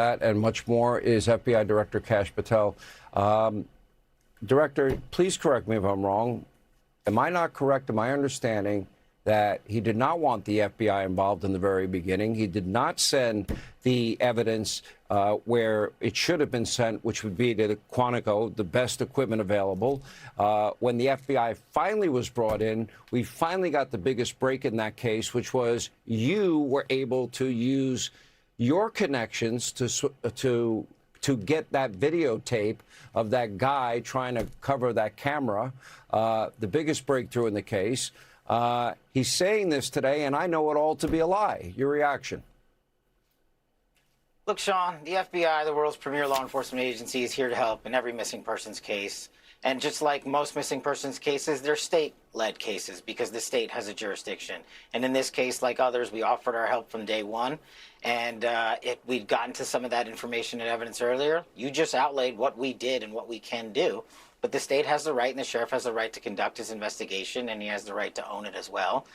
That and much more is FBI Director Kash Patel. Director, please correct me if I'm wrong. Am I not correct in my understanding that he did not want the FBI involved in the very beginning? He did not send the evidence where it should have been sent, which would be to the Quantico, the best equipment available. When the FBI finally was brought in, we finally got the biggest break in that case, which was you were able to use your connections to get that videotape of that guy trying to cover that camera, the biggest breakthrough in the case. He's saying this today, and I know it all to be a lie. Your reaction? Look, Sean, the FBI, the world's premier law enforcement agency, is here to help in every missing persons case. And just like most missing persons cases, they're state-led cases because the state has a jurisdiction. And in this case, like others, we offered our help from day one. And we'd gotten to some of that information and evidence earlier. You just outlaid what we did and what we can do. But the state has the right and the sheriff has the right to conduct his investigation, and he has the right to own it as well.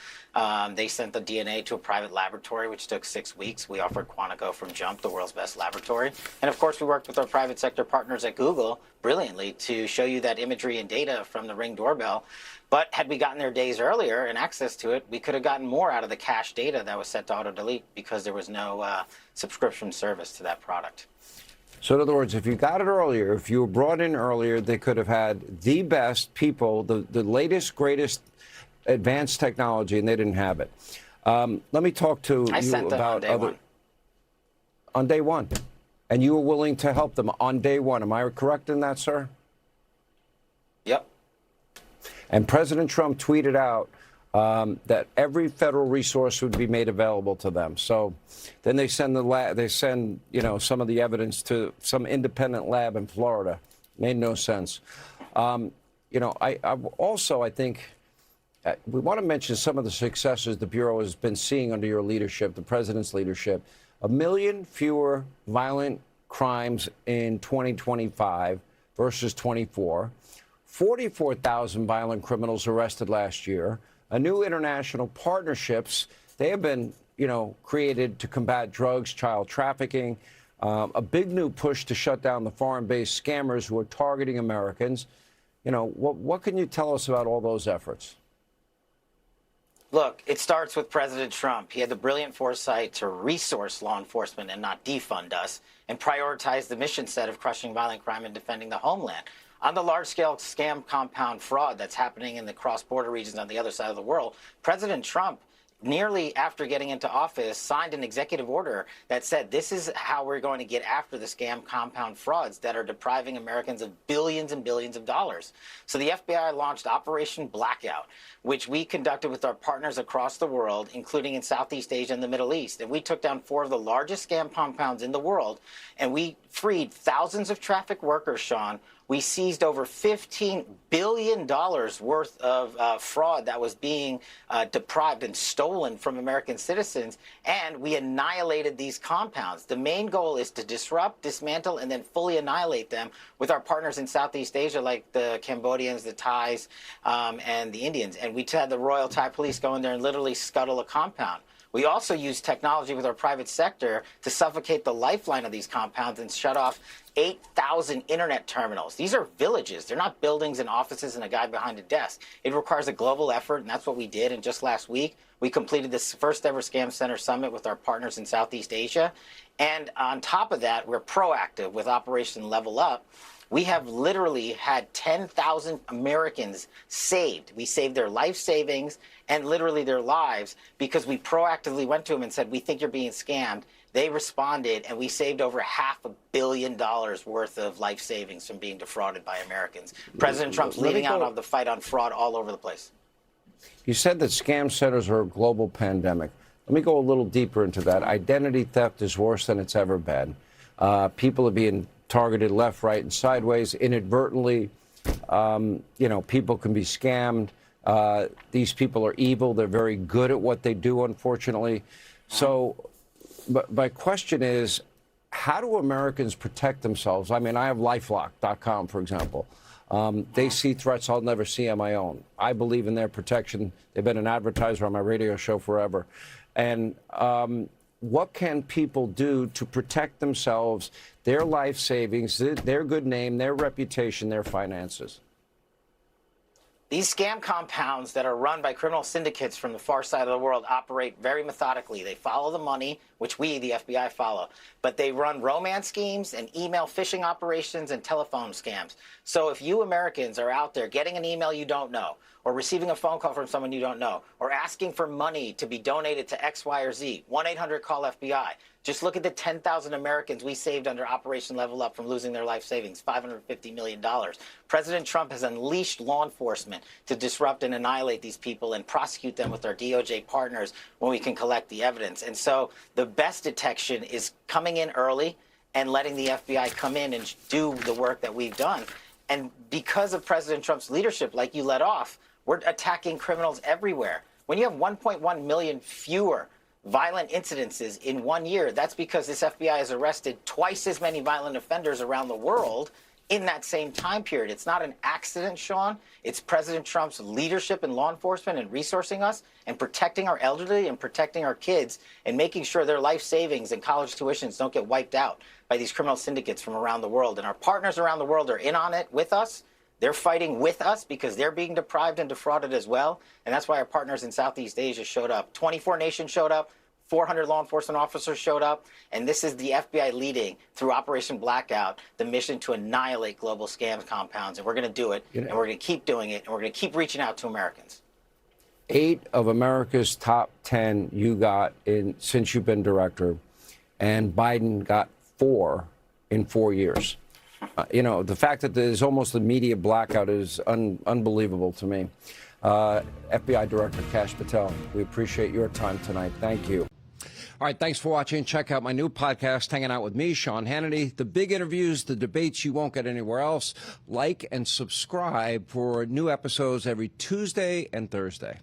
They sent the DNA to a private laboratory, which took 6 weeks. We offered Quantico from Jump, the world's best laboratory. And of course, we worked with our private sector partners at Google brilliantly to show you that imagery and data from the Ring doorbell. But had we gotten there days earlier and access to it, we could have gotten more out of the cache data that was set to auto-delete because there was no subscription service to that product. So in other words, if you got it earlier, if you were brought in earlier, they could have had the best people, the latest, greatest advanced technology, and they didn't have it. Let me talk to you about on day one. And you were willing to help them on day one. Am I correct in that, sir? Yep. And President Trump tweeted out that every federal resource would be made available to them. So then they send some of the evidence to some independent lab in Florida. Made no sense. I think we want to mention some of the successes the Bureau has been seeing under your leadership, the president's leadership. 1 million fewer violent crimes in 2025 versus 24. 44,000 violent criminals arrested last year. A new international partnerships, they have been, created to combat drugs, child trafficking, a big new push to shut down the foreign-based scammers who are targeting Americans. What can you tell us about all those efforts? Look, it starts with President Trump. He had the brilliant foresight to resource law enforcement and not defund us, and prioritize the mission set of crushing violent crime and defending the homeland. On the large-scale scam compound fraud that's happening in the cross-border regions on the other side of the world, President Trump, nearly after getting into office, signed an executive order that said this is how we're going to get after the scam compound frauds that are depriving Americans of billions and billions of dollars. So the FBI launched Operation Blackout, which we conducted with our partners across the world, including in Southeast Asia and the Middle East. And we took down 4 of the largest scam compounds in the world, and we freed thousands of traffic workers, Sean. We seized over $15 billion worth of fraud that was being deprived and stolen from American citizens, and we annihilated these compounds. The main goal is to disrupt, dismantle, and then fully annihilate them with our partners in Southeast Asia, like the Cambodians, the Thais, and the Indians. And we had the Royal Thai Police go in there and literally scuttle a compound. We also use technology with our private sector to suffocate the lifeline of these compounds and shut off 8,000 internet terminals. These are villages. They're not buildings and offices and a guy behind a desk. It requires a global effort, and that's what we did. And just last week, we completed this first ever Scam Center Summit with our partners in Southeast Asia. And on top of that, we're proactive with Operation Level Up. We have literally had 10,000 Americans saved. We saved their life savings and literally their lives because we proactively went to them and said, we think you're being scammed. They responded, and we saved over $500 million worth of life savings from being defrauded by Americans. President Trump's leading out on the fight on fraud all over the place. You said that scam centers are a global pandemic. Let me go a little deeper into that. Identity theft is worse than it's ever been. People are being targeted left, right, and sideways inadvertently. People can be scammed. These people are evil. They're very good at what they do, unfortunately. So but my question is, how do Americans protect themselves? I mean, I have LifeLock.com, for example. They see threats I'll never see on my own. I believe in their protection. They've been an advertiser on my radio show forever. And what can people do to protect themselves, their life savings, their good name, their reputation, their finances? These scam compounds that are run by criminal syndicates from the far side of the world operate very methodically. They follow the money, which we, the FBI, follow. But they run romance schemes and email phishing operations and telephone scams. So if you Americans are out there getting an email you don't know, or receiving a phone call from someone you don't know, or asking for money to be donated to X, Y, or Z, 1-800-CALL-FBI. Just look at the 10,000 Americans we saved under Operation Level Up from losing their life savings, $550 million. President Trump has unleashed law enforcement to disrupt and annihilate these people and prosecute them with our DOJ partners when we can collect the evidence. And so the best detection is coming in early and letting the FBI come in and do the work that we've done. And because of President Trump's leadership, like you let off, we're attacking criminals everywhere. When you have 1.1 million fewer violent incidences in 1 year, that's because this FBI has arrested twice as many violent offenders around the world in that same time period. It's not an accident, Sean. It's President Trump's leadership in law enforcement and resourcing us and protecting our elderly and protecting our kids and making sure their life savings and college tuitions don't get wiped out by these criminal syndicates from around the world. And our partners around the world are in on it with us. They're fighting with us because they're being deprived and defrauded as well. And that's why our partners in Southeast Asia showed up. 24 nations showed up. 400 law enforcement officers showed up. And this is the FBI leading, through Operation Blackout, the mission to annihilate global scam compounds. And we're going to do it. And we're going to keep doing it. And we're going to keep reaching out to Americans. 8 of America's top 10 you got in since you've been director. And Biden got 4 in 4 years. You know, the fact that there's almost a media blackout is unbelievable to me. FBI Director Kash Patel, we appreciate your time tonight. Thank you. All right, thanks for watching. Check out my new podcast, Hanging Out with Me, Sean Hannity. The big interviews, the debates you won't get anywhere else. Like and subscribe for new episodes every Tuesday and Thursday.